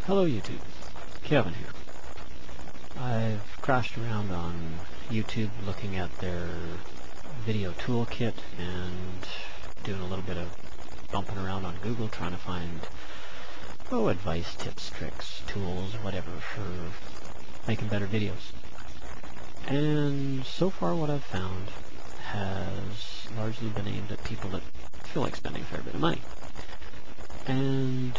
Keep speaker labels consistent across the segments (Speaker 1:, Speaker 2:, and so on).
Speaker 1: Hello YouTube, Kevin here. I've crashed around on YouTube looking at their video toolkit and doing a little bit of bumping around on Google trying to find advice, tips, tricks, tools, whatever for making better videos. And so far what I've found has largely been aimed at people that feel like spending a fair bit of money. And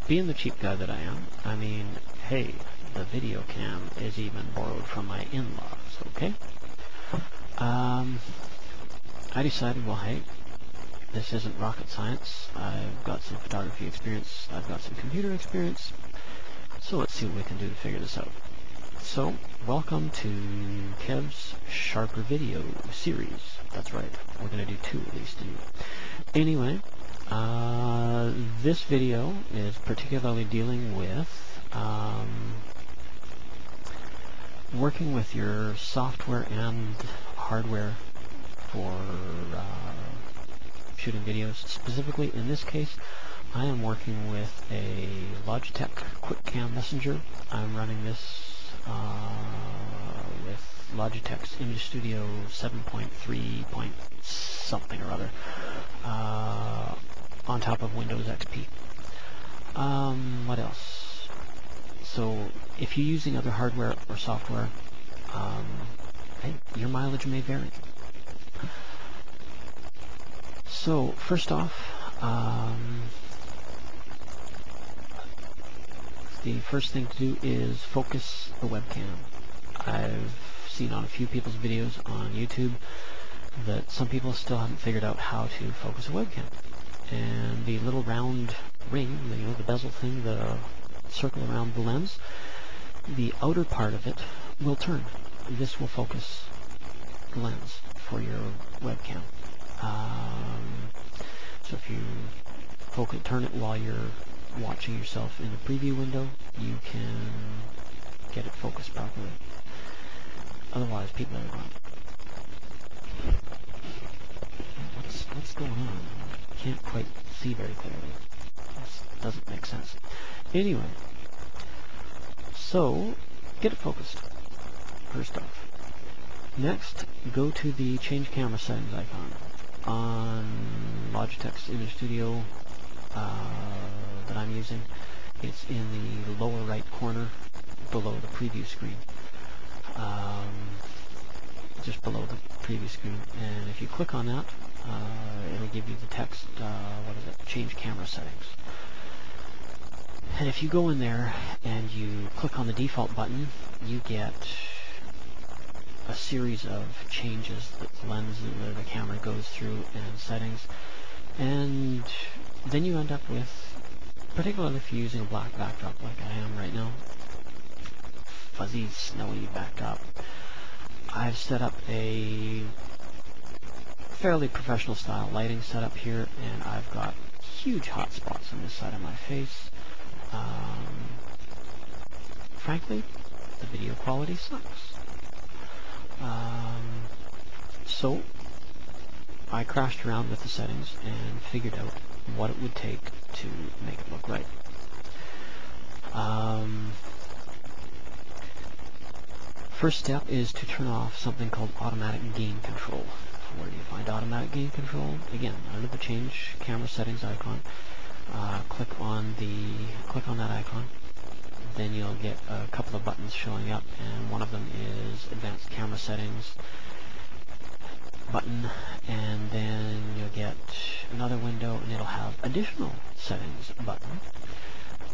Speaker 1: being the cheap guy that I am, I mean, hey, the video cam is even borrowed from my in-laws, okay? I decided, well, hey, this isn't rocket science. I've got some photography experience, I've got some computer experience, so let's see what we can do to figure this out. So, welcome to Kev's Sharper Video series. That's right, we're going to do two at least. Anyway, this video is particularly dealing with working with your software and hardware for shooting videos. Specifically, in this case, I am working with a Logitech QuickCam Messenger. I'm running this with Logitech's ImageStudio 7.3 point something or other on top of Windows XP. What else? So if you're using other hardware or software, hey, your mileage may vary. So first off, the first thing to do is focus the webcam. I've seen on a few people's videos on YouTube that some people still haven't figured out how to focus a webcam. And the little round ring, the bezel thing, the circle around the lens, the outer part of it will turn. This will focus the lens for your webcam. So if you turn it while you're watching yourself in the preview window, you can get it focused properly. Otherwise, people are going, what's going on? I can't quite see very clearly. This doesn't make sense. Anyway, so get it focused, first off. Next, go to the change camera settings icon on Logitech's ImageStudio that I'm using. It's in the lower right corner below the preview screen. Just below the preview screen. And if you click on that, it'll give you the text, change camera settings. And if you go in there and you click on the default button, you get a series of changes that the lens or the camera goes through and settings. And then you end up with, particularly if you're using a black backdrop like I am right now, fuzzy, snowy backdrop, I've set up a fairly professional style lighting setup here, and I've got huge hot spots on this side of my face. Frankly, the video quality sucks. So I crashed around with the settings and figured out what it would take to make it look right. First step is to turn off something called automatic gain control. Where do you find automatic gain control? Again, under the change camera settings icon, click on that icon. Then you'll get a couple of buttons showing up, and one of them is advanced camera settings button, and then you'll get another window and it'll have additional settings button,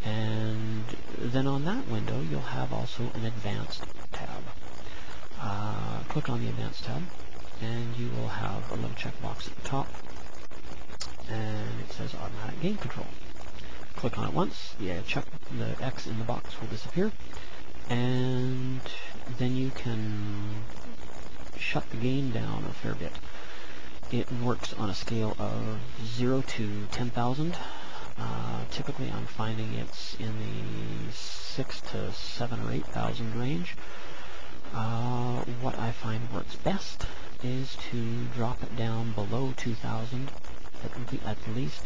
Speaker 1: and then on that window you'll have also an advanced tab. Click on the advanced tab and you will have a little checkbox at the top, and it says automatic gain control. Click on it once, the X in the box will disappear, and then you can shut the gain down a fair bit. It works on a scale of 0 to 10,000. Typically I'm finding it's in the 6 to 7 or 8,000 range. What I find works best is to drop it down below 2,000 at least.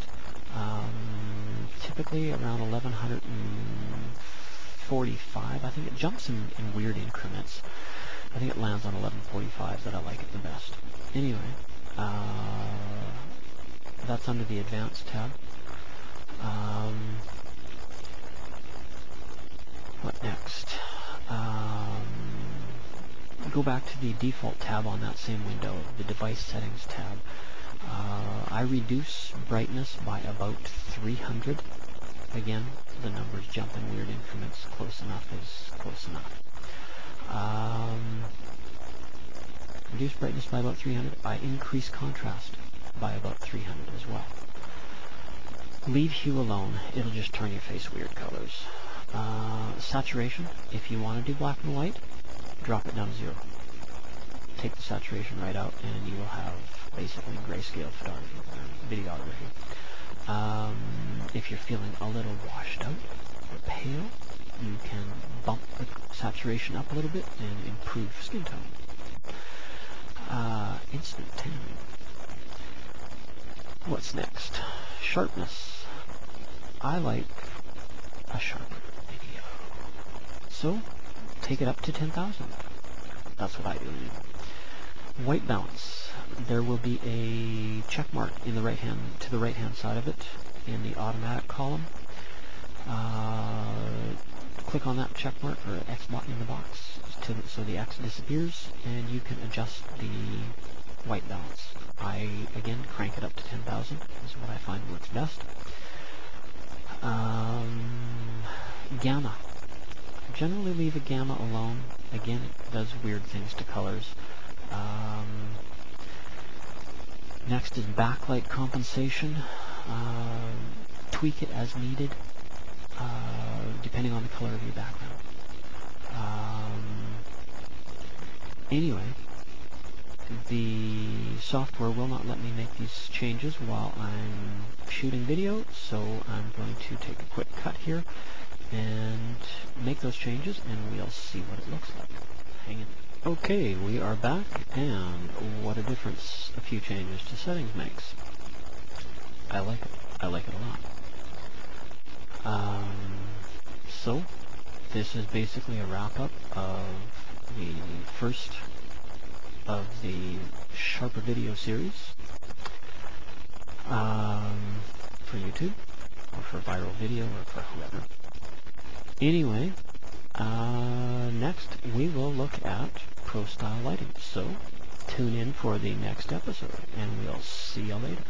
Speaker 1: Typically around 1145. I think it jumps in weird increments. I think it lands on 1145 that I like it the best. Anyway, that's under the Advanced tab. What next? Go back to the default tab on that same window, the Device Settings tab. I reduce brightness by about 300. Again, the numbers jump in weird increments. Close enough is close enough. Reduce brightness by about 300. I increase contrast by about 300 as well. Leave hue alone. It'll just turn your face weird colors. Saturation. If you want to do black and white, drop it down to 0. Take the saturation right out, and you will have basically grayscale photography, videography. If you're feeling a little washed out or pale, you can bump the saturation up a little bit and improve skin tone. Instant tanning. What's next? Sharpness. I like a sharper video. So, take it up to 10,000. That's what I do. White balance. There will be a check mark in the to the right hand side of it in the automatic column. Click on that check mark or X button in the box so the X disappears, and you can adjust the white balance. I again crank it up to 10,000 is what I find works best. Gamma. Generally leave a gamma alone. Again, it does weird things to colors. Next is backlight compensation. Tweak it as needed, depending on the color of your background. Anyway, the software will not let me make these changes while I'm shooting video, so I'm going to take a quick cut here and make those changes, and we'll see what it looks like. Hang in. Okay, we are back, and what a difference a few changes to settings makes. I like it. I like it a lot. So, this is basically a wrap-up of the first of the Sharper Video series for YouTube, or for viral video, or for whoever. Anyway, next we will look at pro style lighting. So tune in for the next episode, and we'll see you later.